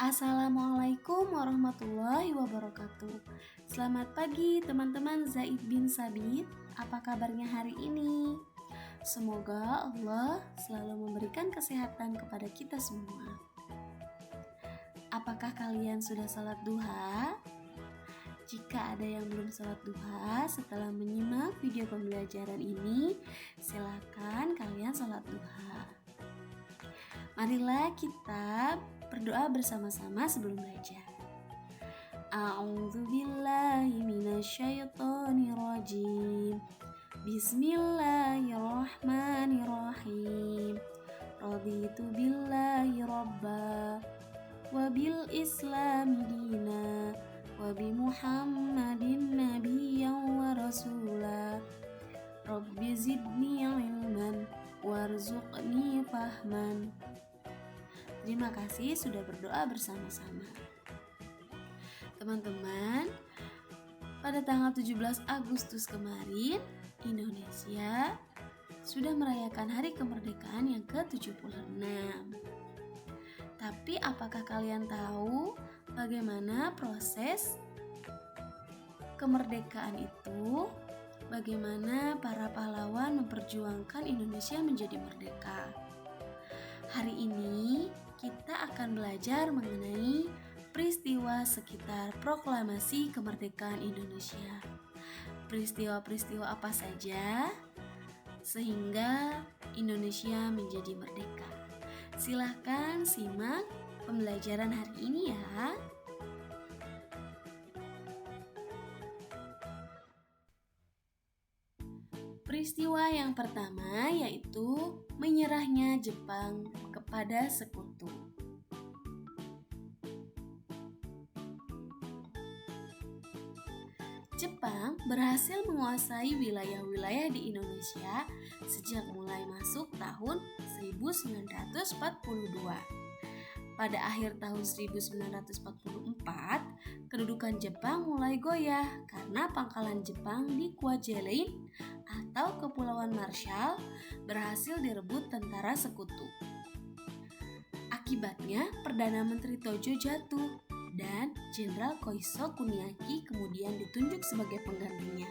Assalamualaikum warahmatullahi wabarakatuh. Selamat pagi teman-teman Zaid bin Sabit. Apa kabarnya hari ini? Semoga Allah selalu memberikan kesehatan kepada kita semua. Apakah kalian sudah sholat duha? Jika ada yang belum sholat duha setelah menyimak video pembelajaran ini, silakan kalian sholat duha. Marilah kita berdoa bersama-sama sebelum belajar. A'udzubillahi minasyaitonirrajim. Bismillahirrahmanirrahim. Raditu billahi rabba wa bil islami dina wa bi Muhammadin nabiyyan wa rasula. Rabbi zidni ilman warzuqni fahman. Terima kasih sudah berdoa bersama-sama. Teman-teman, pada tanggal 17 Agustus kemarin, Indonesia sudah merayakan hari kemerdekaan yang ke-76. Tapi apakah kalian tahu bagaimana proses kemerdekaan itu? Bagaimana para pahlawan memperjuangkan Indonesia menjadi merdeka? Hari ini kita akan belajar mengenai peristiwa sekitar proklamasi kemerdekaan Indonesia. Peristiwa-peristiwa apa saja sehingga Indonesia menjadi merdeka? Silahkan simak pembelajaran hari ini ya. Peristiwa yang pertama yaitu menyerahnya Jepang kepada sekutu. Jepang berhasil menguasai wilayah-wilayah di Indonesia sejak mulai masuk tahun 1942. Pada akhir tahun 1944, kedudukan Jepang mulai goyah karena pangkalan Jepang di Kwajalein atau Kepulauan Marshall berhasil direbut tentara sekutu. Akibatnya, Perdana Menteri Tojo jatuh dan Jenderal Koiso Kuniaki kemudian ditunjuk sebagai penggantinya.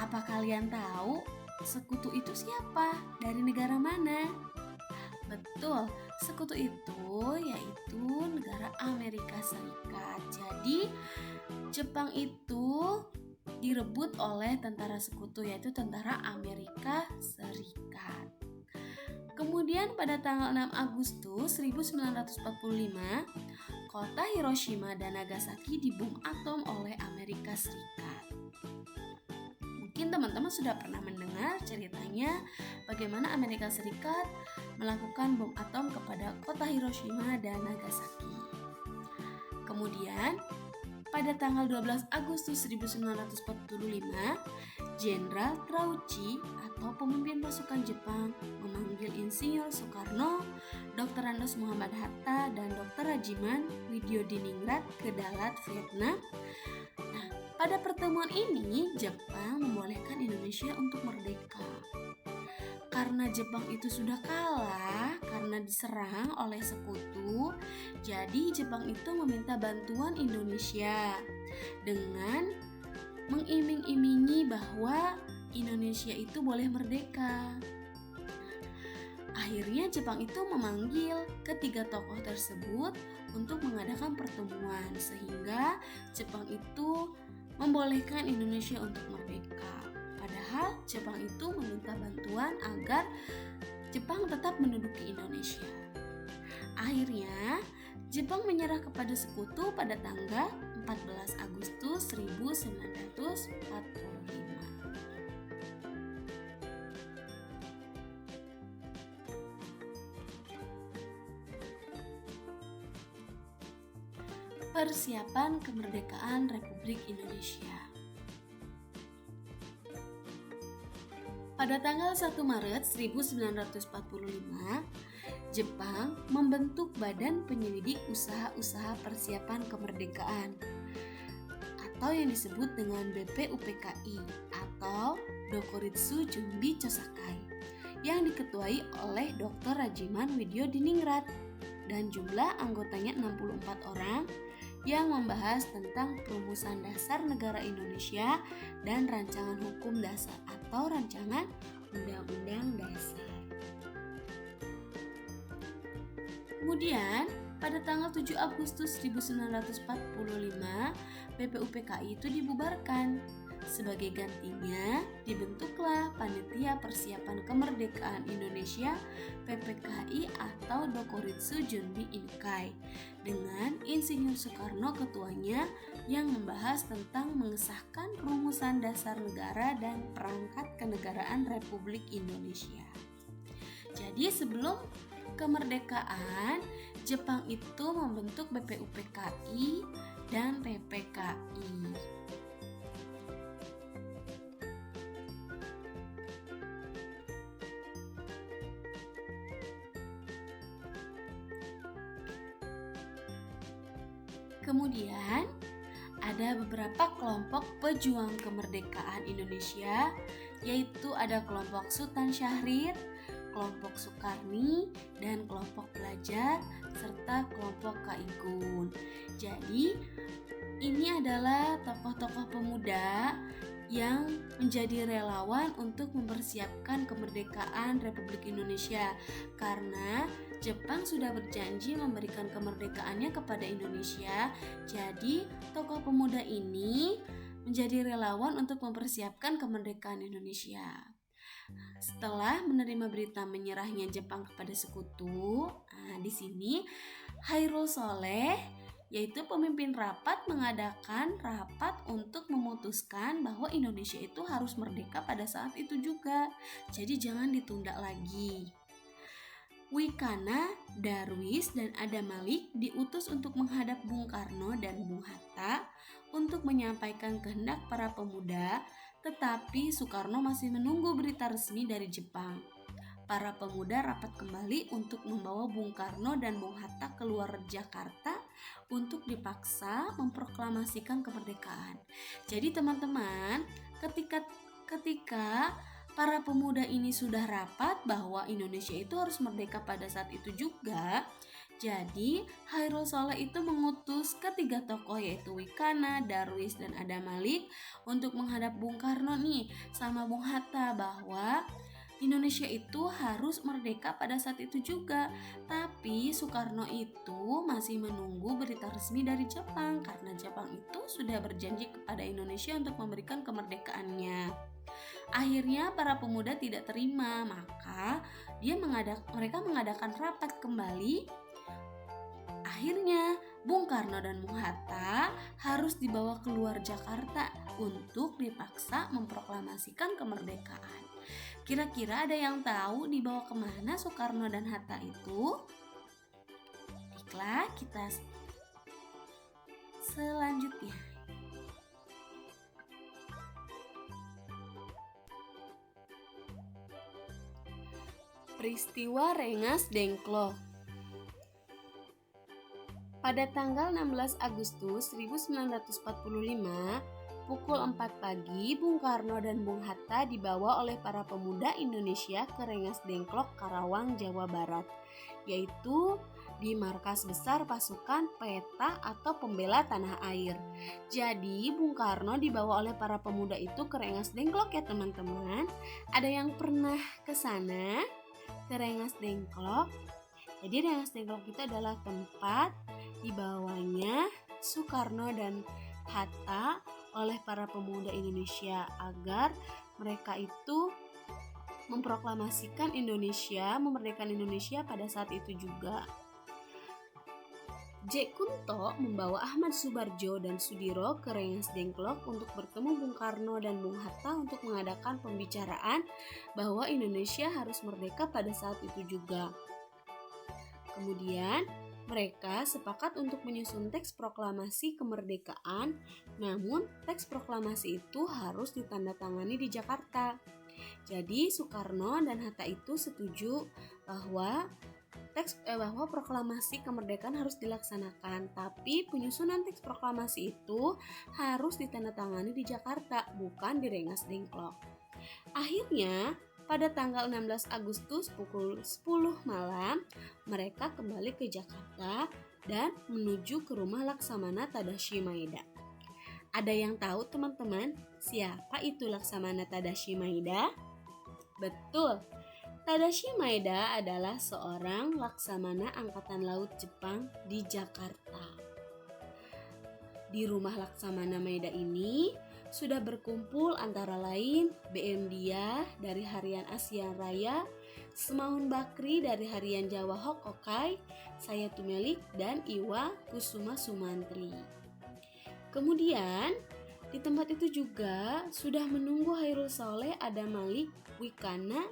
Apa kalian tahu sekutu itu siapa? Dari negara mana? Betul, sekutu itu yaitu negara Amerika Serikat. Jadi, Jepang itu direbut oleh tentara sekutu yaitu tentara Amerika Serikat. Kemudian pada tanggal 6 Agustus 1945, kota Hiroshima dan Nagasaki dibom atom oleh Amerika Serikat. Mungkin teman-teman sudah pernah mendengar ceritanya bagaimana Amerika Serikat melakukan bom atom kepada kota Hiroshima dan Nagasaki. Kemudian, pada tanggal 12 Agustus 1945, Jenderal Trauchi atau pemimpin pasukan Jepang memanggil Insinyur Soekarno, Dr. Andos Muhammad Hatta, dan Dr. Rajiman Widyodiningrat ke Dalat, Vietnam. Nah, pada pertemuan ini, Jepang membolehkan Indonesia untuk merdeka. Karena Jepang itu sudah kalah karena diserang oleh sekutu, jadi Jepang itu meminta bantuan Indonesia dengan mengiming-imingi bahwa Indonesia itu boleh merdeka. Akhirnya Jepang itu memanggil ketiga tokoh tersebut untuk mengadakan pertemuan sehingga Jepang itu membolehkan Indonesia untuk merdeka. Padahal Jepang itu meminta bantuan agar Jepang tetap menduduki Indonesia. Akhirnya, Jepang menyerah kepada sekutu pada tanggal 14 Agustus 1945. Persiapan kemerdekaan Republik Indonesia. Pada tanggal 1 Maret 1945, Jepang membentuk Badan Penyelidik Usaha-Usaha Persiapan Kemerdekaan atau yang disebut dengan BPUPKI atau Dokuritsu Jumbi Chosakai yang diketuai oleh Dr. Rajiman Widyodiningrat. dan jumlah anggotanya 64 orang yang membahas tentang perumusan dasar negara Indonesia dan rancangan hukum dasar atau rancangan undang-undang dasar. Kemudian, pada tanggal 7 Agustus 1945, BPUPKI itu dibubarkan. Sebagai gantinya, dibentuklah Panitia Persiapan Kemerdekaan Indonesia PPKI atau Dokoritsu Junbi Inkai dengan Insinyur Soekarno ketuanya yang membahas tentang mengesahkan rumusan dasar negara dan perangkat kenegaraan Republik Indonesia. Jadi sebelum kemerdekaan, Jepang itu membentuk BPUPKI dan PPKI. Kemudian ada beberapa kelompok pejuang kemerdekaan Indonesia, yaitu ada kelompok Sultan Syahrir, kelompok Sukarni, dan kelompok pelajar, serta kelompok Kaikun. Jadi, ini adalah tokoh-tokoh pemuda yang menjadi relawan untuk mempersiapkan kemerdekaan Republik Indonesia karena Jepang sudah berjanji memberikan kemerdekaannya kepada Indonesia. Jadi, tokoh pemuda ini menjadi relawan untuk mempersiapkan kemerdekaan Indonesia. Setelah menerima berita menyerahnya Jepang kepada sekutu, di sini Hairul Soleh yaitu pemimpin rapat mengadakan rapat untuk memutuskan bahwa Indonesia itu harus merdeka pada saat itu juga. Jadi jangan ditunda lagi. Wikana, Darwis, dan Adam Malik diutus untuk menghadap Bung Karno dan Bung Hatta untuk menyampaikan kehendak para pemuda, tetapi Soekarno masih menunggu berita resmi dari Jepang. Para pemuda rapat kembali untuk membawa Bung Karno dan Bung Hatta keluar Jakarta untuk dipaksa memproklamasikan kemerdekaan. Jadi teman-teman, ketika para pemuda ini sudah rapat bahwa Indonesia itu harus merdeka pada saat itu juga, jadi Hairul Soleh itu mengutus ketiga tokoh yaitu Wikana, Darwis, dan Adam Malik untuk menghadap Bung Karno nih sama Bung Hatta bahwa Indonesia itu harus merdeka pada saat itu juga. Tapi Soekarno itu masih menunggu berita resmi dari Jepang karena Jepang itu sudah berjanji kepada Indonesia untuk memberikan kemerdekaannya. Akhirnya para pemuda tidak terima, maka mereka mengadakan rapat kembali. Akhirnya Bung Karno dan Bung Hatta harus dibawa keluar Jakarta untuk dipaksa memproklamasikan kemerdekaan. Kira-kira ada yang tahu dibawa kemana Soekarno dan Hatta itu? Baiklah, kita selanjutnya. Peristiwa Rengas Dengklok. Pada tanggal 16 Agustus 1945, pukul 4 pagi, Bung Karno dan Bung Hatta dibawa oleh para pemuda Indonesia ke Rengas Dengklok, Karawang, Jawa Barat, yaitu di markas besar pasukan Peta atau Pembela Tanah Air. Jadi, Bung Karno dibawa oleh para pemuda itu ke Rengas Dengklok ya teman-teman. Ada yang pernah ke sana, ke Rengas Dengklok? Jadi, Rengas Dengklok itu adalah tempat dibawanya Soekarno dan Hatta oleh para pemuda Indonesia agar mereka itu memproklamasikan Indonesia, memerdekakan Indonesia pada saat itu juga. J. Kunto membawa Ahmad Subarjo dan Sudiro ke Rengas Dengklok untuk bertemu Bung Karno dan Bung Hatta untuk mengadakan pembicaraan bahwa Indonesia harus merdeka pada saat itu juga. Kemudian mereka sepakat untuk menyusun teks proklamasi kemerdekaan, namun teks proklamasi itu harus ditandatangani di Jakarta. Jadi Soekarno dan Hatta itu setuju bahwa proklamasi kemerdekaan harus dilaksanakan, tapi penyusunan teks proklamasi itu harus ditandatangani di Jakarta, bukan di Rengas Dengklok. Akhirnya pada tanggal 16 Agustus pukul 10 malam, mereka kembali ke Jakarta dan menuju ke rumah Laksamana Tadashi Maeda. Ada yang tahu teman-teman, siapa itu Laksamana Tadashi Maeda? Betul, Tadashi Maeda adalah seorang Laksamana Angkatan Laut Jepang di Jakarta. Di rumah Laksamana Maeda ini sudah berkumpul antara lain BM Dia dari Harian Asia Raya, Semaun Bakri dari Harian Jawa Hokokai, Saya Tumelik, dan Iwa Kusuma Sumantri. Kemudian di tempat itu juga sudah menunggu Hairul Soleh, Ada Malik, Wikana,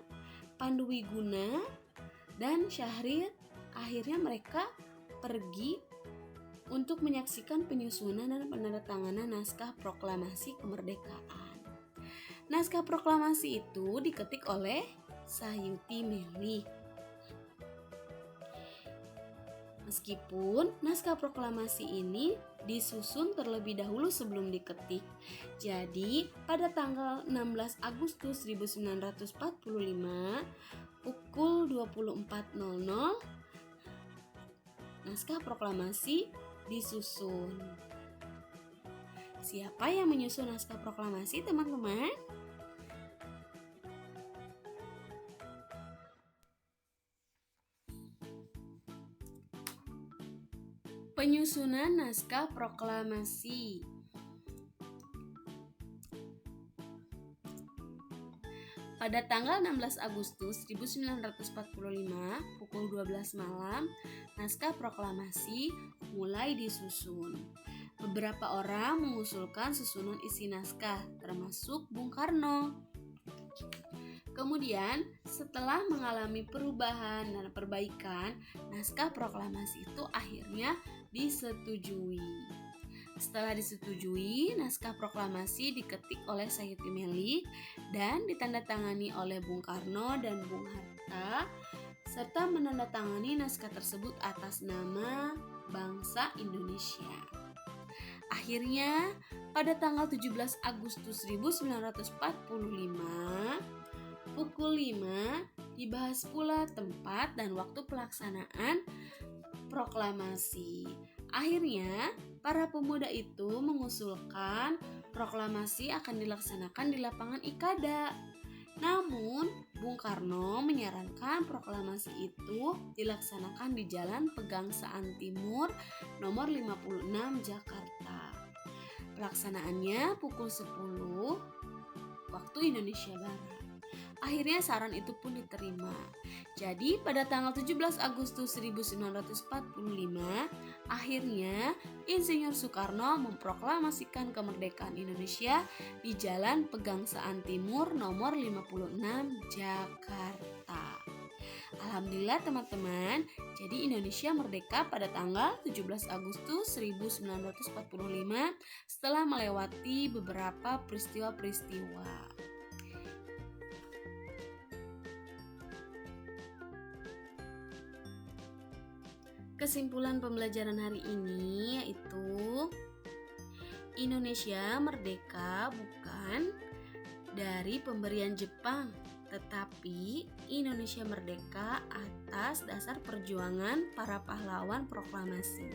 Pandu Wiguna, dan Syahrir. Akhirnya mereka pergi untuk menyaksikan penyusunan dan penandatanganan naskah proklamasi kemerdekaan. Naskah proklamasi itu diketik oleh Sayuti Melik. Meskipun naskah proklamasi ini disusun terlebih dahulu sebelum diketik. Jadi, pada tanggal 16 Agustus 1945 pukul 24.00 naskah proklamasi disusun. Siapa yang menyusun naskah proklamasi, teman-teman? Penyusunan naskah proklamasi. Pada tanggal 16 Agustus 1945 pukul 12 malam, naskah proklamasi mulai disusun. Beberapa orang mengusulkan susunan isi naskah, termasuk Bung Karno. Kemudian, setelah mengalami perubahan dan perbaikan, naskah proklamasi itu akhirnya disetujui. Setelah disetujui, naskah proklamasi diketik oleh Sayuti Melik dan ditandatangani oleh Bung Karno dan Bung Hatta, serta menandatangani naskah tersebut atas nama bangsa Indonesia. Akhirnya, pada tanggal 17 Agustus 1945, pukul 5, dibahas pula tempat dan waktu pelaksanaan proklamasi. Akhirnya, para pemuda itu mengusulkan proklamasi akan dilaksanakan di lapangan Ikada. Namun, Bung Karno menyarankan proklamasi itu dilaksanakan di Jalan Pegangsaan Timur nomor 56 Jakarta. Pelaksanaannya pukul 10 waktu Indonesia Barat. Akhirnya saran itu pun diterima. Jadi pada tanggal 17 Agustus 1945, akhirnya Insinyur Soekarno memproklamasikan kemerdekaan Indonesia di Jalan Pegangsaan Timur nomor 56 Jakarta. Alhamdulillah teman-teman, jadi Indonesia merdeka pada tanggal 17 Agustus 1945 setelah melewati beberapa peristiwa-peristiwa. Kesimpulan pembelajaran hari ini yaitu Indonesia merdeka bukan dari pemberian Jepang, tetapi Indonesia merdeka atas dasar perjuangan para pahlawan proklamasi.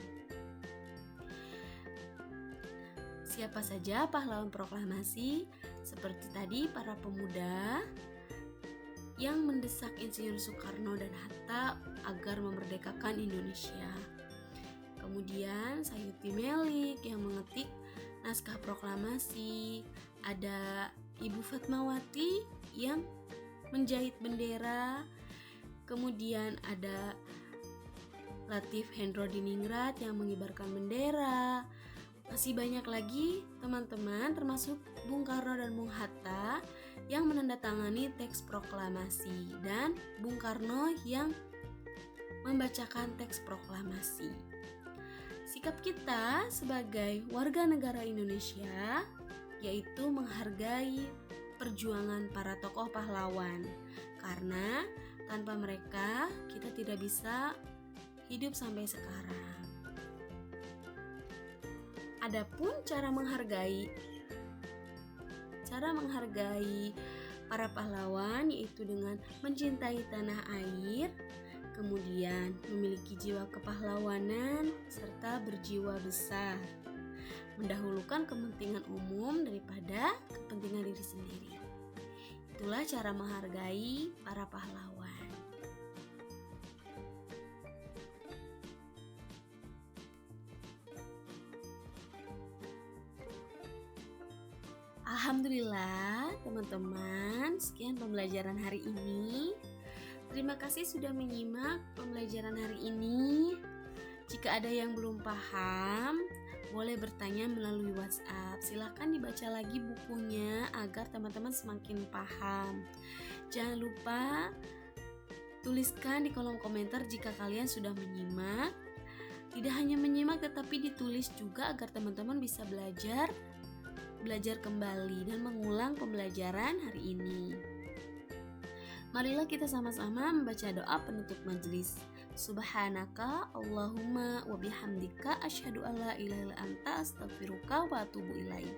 Siapa saja pahlawan proklamasi? Seperti tadi, para pemuda yang mendesak Insinyur Soekarno dan Hatta agar memerdekakan Indonesia. Kemudian Sayuti Melik yang mengetik naskah proklamasi, ada Ibu Fatmawati yang menjahit bendera, kemudian ada Latif Hendro Diningrat yang mengibarkan bendera. Masih banyak lagi teman-teman, termasuk Bung Karno dan Bung Hatta yang menandatangani teks proklamasi, dan Bung Karno yang membacakan teks proklamasi. Sikap kita sebagai warga negara Indonesia yaitu menghargai perjuangan para tokoh pahlawan, karena tanpa mereka kita tidak bisa hidup sampai sekarang. Adapun cara menghargai para pahlawan, yaitu dengan mencintai tanah air, kemudian memiliki jiwa kepahlawanan, serta berjiwa besar, mendahulukan kepentingan umum daripada kepentingan diri sendiri. Itulah cara menghargai para pahlawan. Alhamdulillah teman-teman, sekian pembelajaran hari ini. Terima kasih sudah menyimak pembelajaran hari ini. Jika ada yang belum paham, boleh bertanya melalui WhatsApp. Silahkan dibaca lagi bukunya agar teman-teman semakin paham. Jangan lupa tuliskan di kolom komentar jika kalian sudah menyimak. Tidak hanya menyimak tetapi ditulis juga agar teman-teman bisa belajar kembali dan mengulang pembelajaran hari ini. Marilah kita sama-sama membaca doa penutup majelis. Subhanaka Allahumma wa bihamdika asyhadu alla ilaha illa anta astaghfiruka wa atubu ilaik.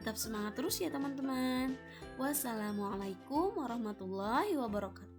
Tetap semangat terus ya teman-teman. Wassalamualaikum warahmatullahi wabarakatuh.